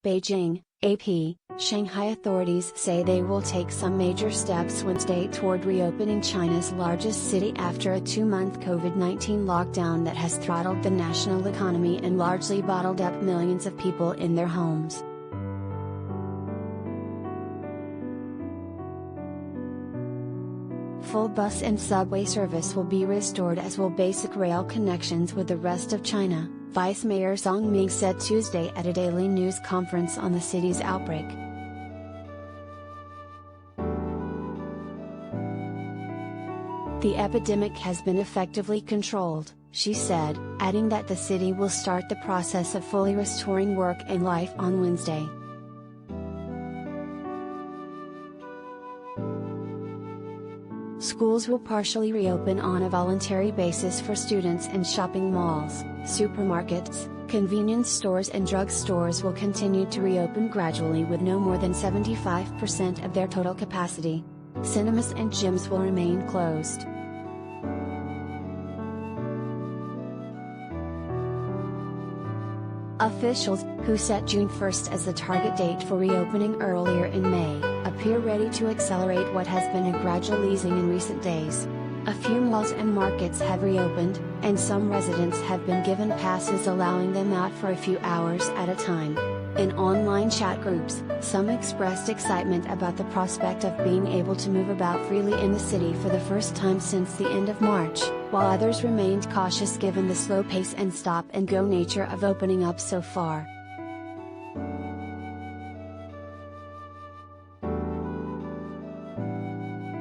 Beijing, AP, Shanghai authorities say they will take some major steps Wednesday toward reopening China's largest city after a 2-month COVID-19 lockdown that has throttled the national economy and largely bottled up millions of people in their homes. Full bus and subway service will be restored, as will basic rail connections with the rest of China, Vice Mayor Zong Ming said Tuesday at a daily news conference on the city's outbreak. The epidemic has been effectively controlled, she said, adding that the city will start the process of fully restoring work and life on Wednesday. Schools will partially reopen on a voluntary basis for students, and shopping malls, supermarkets, convenience stores and drug stores will continue to reopen gradually with no more than 75% of their total capacity. Cinemas and gyms will remain closed. Officials, who set June 1st as the target date for reopening earlier in May, appear ready to accelerate what has been a gradual easing in recent days. A few malls and markets have reopened, and some residents have been given passes allowing them out for a few hours at a time. In online chat groups, some expressed excitement about the prospect of being able to move about freely in the city for the first time since the end of March, while others remained cautious given the slow pace and stop-and-go nature of opening up so far.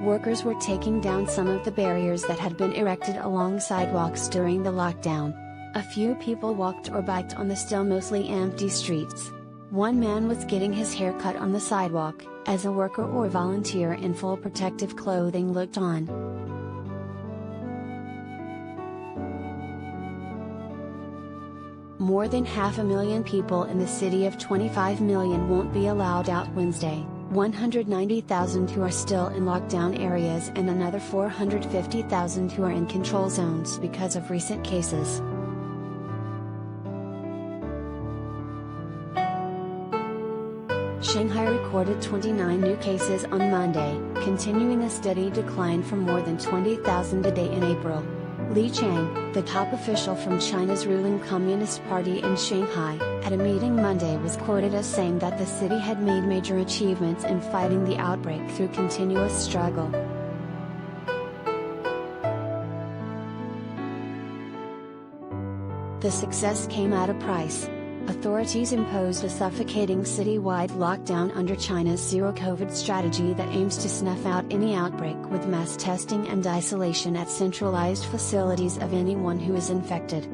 Workers were taking down some of the barriers that had been erected along sidewalks during the lockdown. A few people walked or biked on the still mostly empty streets. One man was getting his hair cut on the sidewalk, as a worker or volunteer in full protective clothing looked on. More than 500,000 people in the city of 25 million won't be allowed out Wednesday, 190,000 who are still in lockdown areas and another 450,000 who are in control zones because of recent cases. Shanghai recorded 29 new cases on Monday, continuing a steady decline from more than 20,000 a day in April. Li Chang, the top official from China's ruling Communist Party in Shanghai, at a meeting Monday was quoted as saying that the city had made major achievements in fighting the outbreak through continuous struggle. The success came at a price. Authorities imposed a suffocating city-wide lockdown under China's zero-COVID strategy that aims to snuff out any outbreak with mass testing and isolation at centralized facilities of anyone who is infected.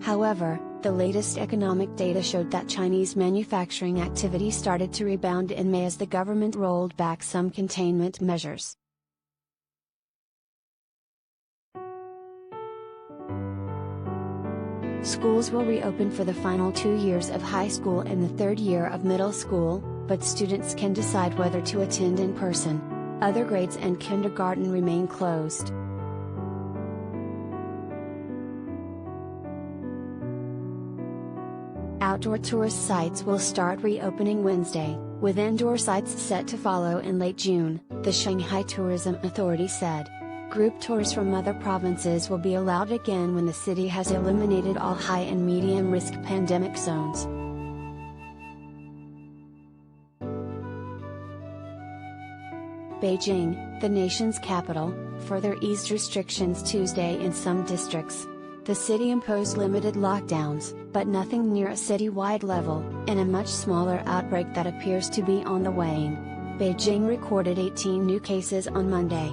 However, the latest economic data showed that Chinese manufacturing activity started to rebound in May as the government rolled back some containment measures. Schools will reopen for the final 2 years of high school and the 3rd year of middle school, but students can decide whether to attend in person. Other grades and kindergarten remain closed. Outdoor tourist sites will start reopening Wednesday, with indoor sites set to follow in late June, the Shanghai Tourism Authority said. Group tours from other provinces will be allowed again when the city has eliminated all high and medium risk pandemic zones. Beijing, the nation's capital, further eased restrictions Tuesday in some districts. The city imposed limited lockdowns, but nothing near a citywide level, in a much smaller outbreak that appears to be on the wane. Beijing recorded 18 new cases on Monday.